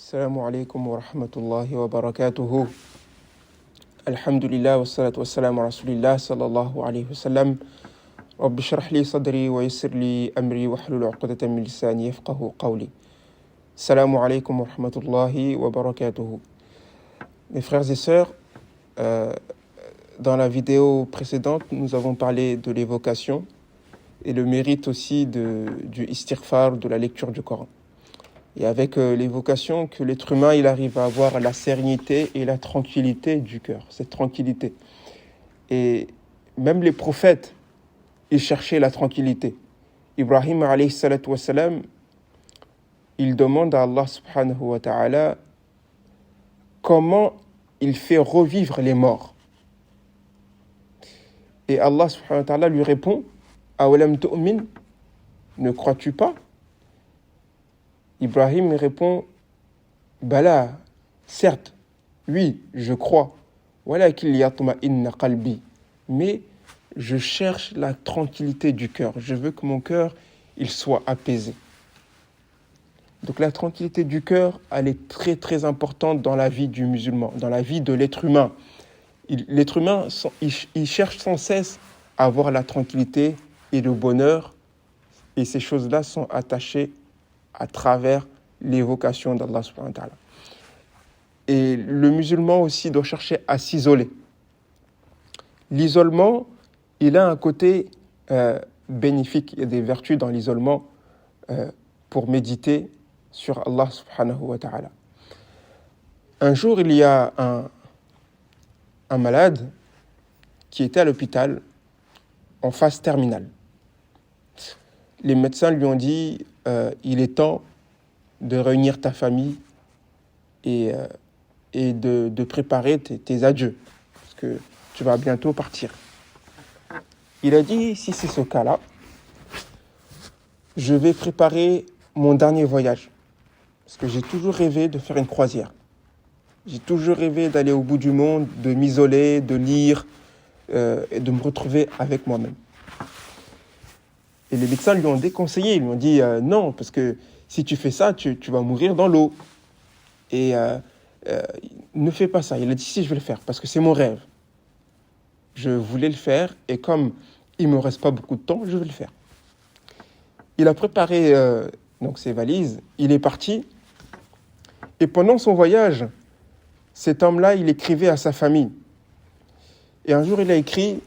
السلام عليكم ورحمة الله وبركاته. الحمد لله والصلاة والسلام على رسول الله صلى الله عليه وسلم. رب اشرح لي صدري ويسر لي أمري واحلل عقدة من لساني يفقه قولي. السلام عليكم ورحمة الله وبركاته. Mes frères et sœurs, dans la vidéo précédente, nous avons parlé de l'évocation et le mérite aussi du istighfar, de la lecture du Coran. Et avec l'évocation que l'être humain, il arrive à avoir la sérénité et la tranquillité du cœur, cette tranquillité. Et même les prophètes, ils cherchaient la tranquillité. Ibrahim alayhi salatu wassalam, il demande à Allah subhanahu wa ta'ala comment il fait revivre les morts. Et Allah subhanahu wa ta'ala lui répond, Awalam tu'min, ne crois-tu pas? Ibrahim répond, Bala, certes, oui, je crois. Walakin yatma'inna qalbi. Mais je cherche la tranquillité du cœur. Je veux que mon cœur, il soit apaisé. Donc la tranquillité du cœur, elle est très très importante dans la vie du musulman, dans la vie de l'être humain. L'être humain, il cherche sans cesse à avoir la tranquillité et le bonheur. Et ces choses-là sont attachées à travers l'évocation d'Allah subhanahu wa ta'ala. Et le musulman aussi doit chercher à s'isoler. L'isolement, il a un côté bénéfique. Il y a des vertus dans l'isolement pour méditer sur Allah subhanahu wa ta'ala. Un jour, il y a un malade qui était à l'hôpital en phase terminale. Les médecins lui ont dit il est temps de réunir ta famille et de préparer tes adieux, parce que tu vas bientôt partir. Il a dit, si c'est ce cas-là, je vais préparer mon dernier voyage, parce que j'ai toujours rêvé de faire une croisière. J'ai toujours rêvé d'aller au bout du monde, de m'isoler, de lire et de me retrouver avec moi-même. Et les médecins lui ont déconseillé, ils lui ont dit non, parce que si tu fais ça, tu vas mourir dans l'eau. Et ne fais pas ça. Il a dit si, je vais le faire, parce que c'est mon rêve. Je voulais le faire, et comme il ne me reste pas beaucoup de temps, je vais le faire. Il a préparé donc ses valises, il est parti. Et pendant son voyage, cet homme-là, il écrivait à sa famille. Et un jour, il a écrit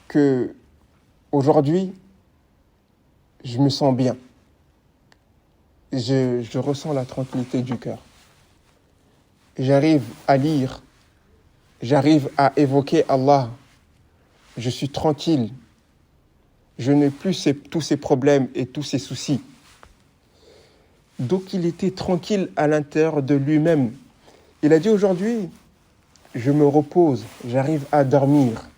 que aujourd'hui, je me sens bien. Je ressens la tranquillité du cœur. J'arrive à lire. J'arrive à évoquer Allah. Je suis tranquille. Je n'ai plus tous ces problèmes et tous ces soucis. Donc il était tranquille à l'intérieur de lui-même. Il a dit aujourd'hui, je me repose, j'arrive à dormir.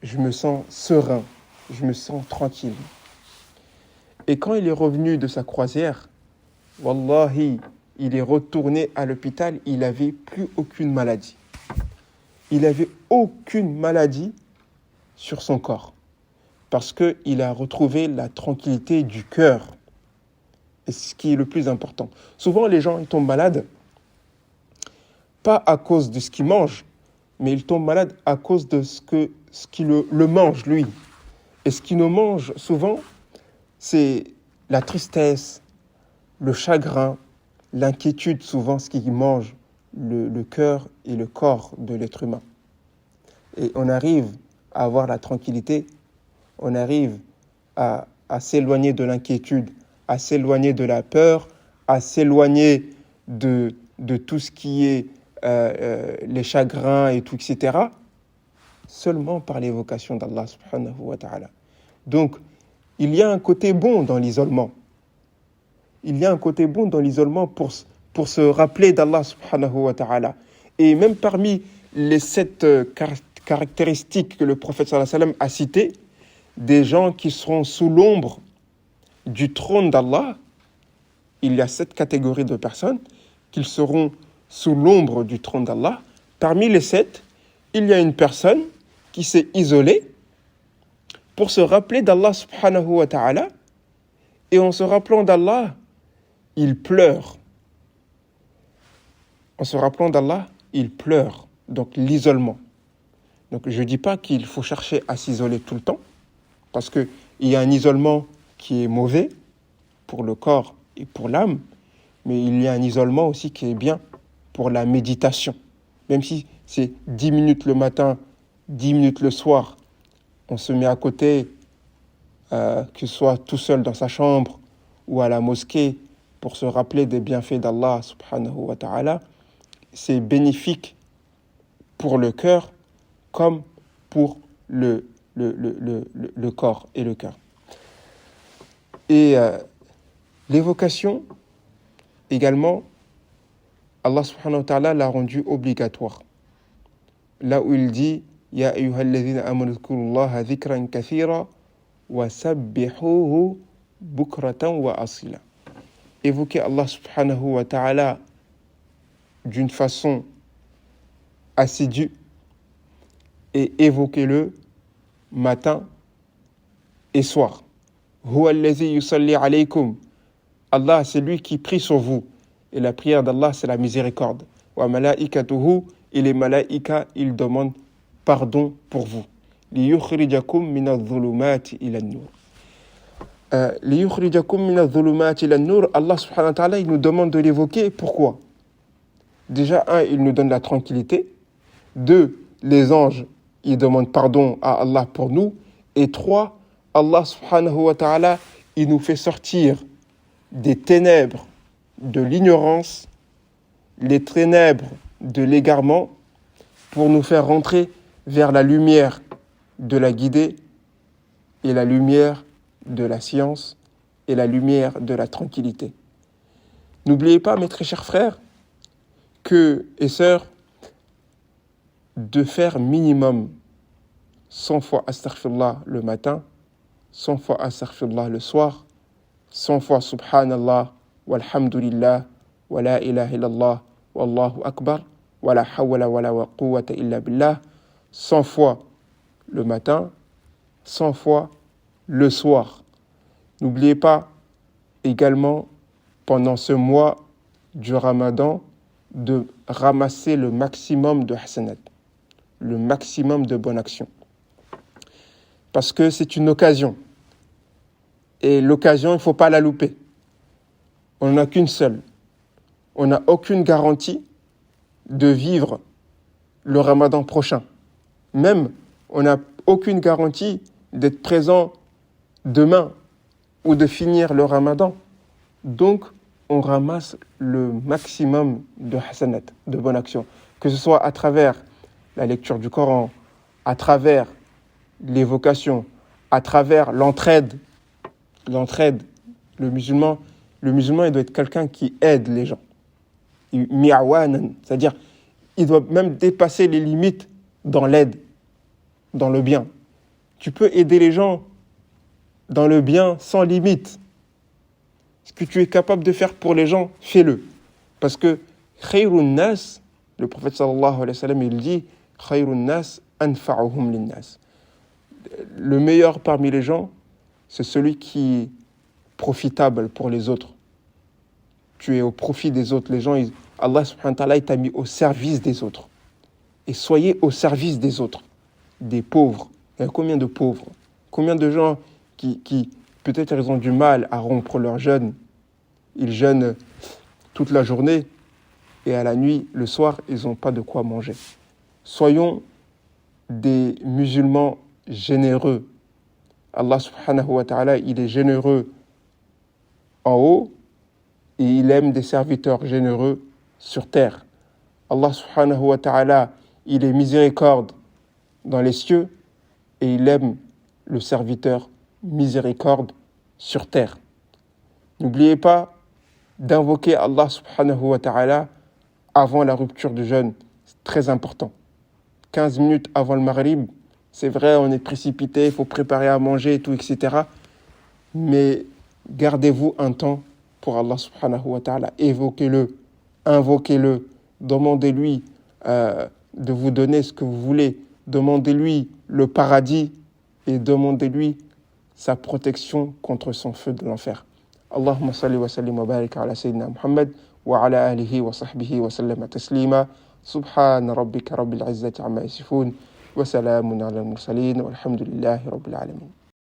Je me sens serein, je me sens tranquille. Et quand il est revenu de sa croisière, wallahi, il est retourné à l'hôpital, il n'avait plus aucune maladie. Il n'avait aucune maladie sur son corps, parce qu'il a retrouvé la tranquillité du cœur. Et c'est ce qui est le plus important. Souvent, les gens ils tombent malades, pas à cause de ce qu'ils mangent, mais ils tombent malades à cause de ce qui le mange, lui. Et ce qui nous mange souvent, c'est la tristesse, le chagrin, l'inquiétude, souvent ce qui mange le cœur et le corps de l'être humain. Et on arrive à avoir la tranquillité, on arrive à s'éloigner de l'inquiétude, à s'éloigner de la peur, à s'éloigner de tout ce qui est les chagrins et tout, etc., seulement par l'évocation d'Allah subhanahu wa ta'ala. Donc, il y a un côté bon dans l'isolement. Il y a un côté bon dans l'isolement pour se rappeler d'Allah subhanahu wa ta'ala. Et même parmi les 7 caractéristiques que le prophète sallallahu alayhi wa sallam a citées, des gens qui seront sous l'ombre du trône d'Allah, il y a 7 catégories de personnes qui seront sous l'ombre du trône d'Allah. Parmi les 7, il y a une personne qui s'est isolée pour se rappeler d'Allah subhanahu wa ta'ala, et en se rappelant d'Allah, il pleure. en se rappelant d'Allah, il pleure. Donc l'isolement. Donc je ne dis pas qu'il faut chercher à s'isoler tout le temps, parce qu'il y a un isolement qui est mauvais pour le corps et pour l'âme, mais il y a un isolement aussi qui est bien pour la méditation. Même si c'est 10 minutes le matin, 10 minutes le soir, on se met à côté, que ce soit tout seul dans sa chambre ou à la mosquée, pour se rappeler des bienfaits d'Allah subhanahu wa ta'ala, c'est bénéfique pour le cœur comme pour le corps et le cœur. Et l'évocation, également, Allah subhanahu wa ta'ala l'a rendu obligatoire. Là où il dit « Ya ayyuhalladhina amanu dhkurullaha dhikran kathira wa sabbihuhu bukratan wa asila » Évoquez Allah subhanahu wa ta'ala d'une façon assidue et évoquez-le matin et soir. Huwa allazi yusalli alaykum. Allah, c'est lui qui prie sur vous. Et la prière d'Allah, c'est la miséricorde. Wa malaikatuhu, et les malaïkas, ils demandent pardon pour vous. Li yukhrijakum min adh-dhulumati ila an-nur. Li yukhrijakum min adh-dhulumati ila an-nur. Allah subhanahu wa ta'ala, il nous demande de l'évoquer. Pourquoi? Déjà, il nous donne la tranquillité. 2, les anges, ils demandent pardon à Allah pour nous. Et 3, Allah subhanahu wa ta'ala, il nous fait sortir des ténèbres de l'ignorance, les ténèbres de l'égarement, pour nous faire rentrer vers la lumière de la guidée et la lumière de la science et la lumière de la tranquillité. N'oubliez pas, mes très chers frères, et sœurs, de faire minimum 100 fois astaghfirullah le matin, 100 fois astaghfirullah le soir, 100 fois subhanallah, walhamdulillah, wa la ilaha illallah, wallahu akbar, wa la hawla wa la quwwata illa billah, 100 fois le matin, 100 fois le soir. N'oubliez pas également, pendant ce mois du Ramadan, de ramasser le maximum de hasanat, le maximum de bonnes actions. Parce que c'est une occasion. Et l'occasion, il ne faut pas la louper. On n'en a qu'une seule. On n'a aucune garantie de vivre le Ramadan prochain. Même, on n'a aucune garantie d'être présent demain ou de finir le Ramadan. Donc, on ramasse le maximum de hasanat, de bonnes actions. Que ce soit à travers la lecture du Coran, à travers l'évocation, à travers l'entraide. L'entraide, le musulman, il doit être quelqu'un qui aide les gens. Mi'awanan, c'est-à-dire, il doit même dépasser les limites dans l'aide, dans le bien. Tu peux aider les gens dans le bien sans limite. Ce que tu es capable de faire pour les gens, fais-le. Parce que khayrun nas, le prophète sallallahu alayhi wa sallam, il dit khayrun nas anfa'uhum linnas. Le meilleur parmi les gens, c'est celui qui est profitable pour les autres. Tu es au profit des autres. Les gens, Allah subhanahu wa ta'ala, il t'a mis au service des autres. Et soyez au service des autres, des pauvres. Il y a combien de pauvres? Combien de gens qui peut-être ils ont du mal à rompre leur jeûne. Ils jeûnent toute la journée et à la nuit, le soir, ils n'ont pas de quoi manger. Soyons des musulmans généreux. Allah subhanahu wa ta'ala, il est généreux en haut et il aime des serviteurs généreux sur terre. Allah subhanahu wa ta'ala, il est miséricorde dans les cieux et il aime le serviteur miséricorde sur terre. N'oubliez pas d'invoquer Allah subhanahu wa ta'ala avant la rupture du jeûne. C'est très important. 15 minutes avant le maghrib, c'est vrai, on est précipité, il faut préparer à manger et tout, etc. Mais gardez-vous un temps pour Allah subhanahu wa ta'ala. Évoquez-le, invoquez-le, demandez-lui de vous donner ce que vous voulez. Demandez-lui le paradis et demandez-lui sa protection contre son feu de l'enfer. Allahumma salli wa sallim wa barik ala sayyidina Muhammad وعلى آله وصحبه وسلم تسليما سبحان ربك رب العزة عما يصفون وسلام على المرسلين والحمد لله رب العالمين.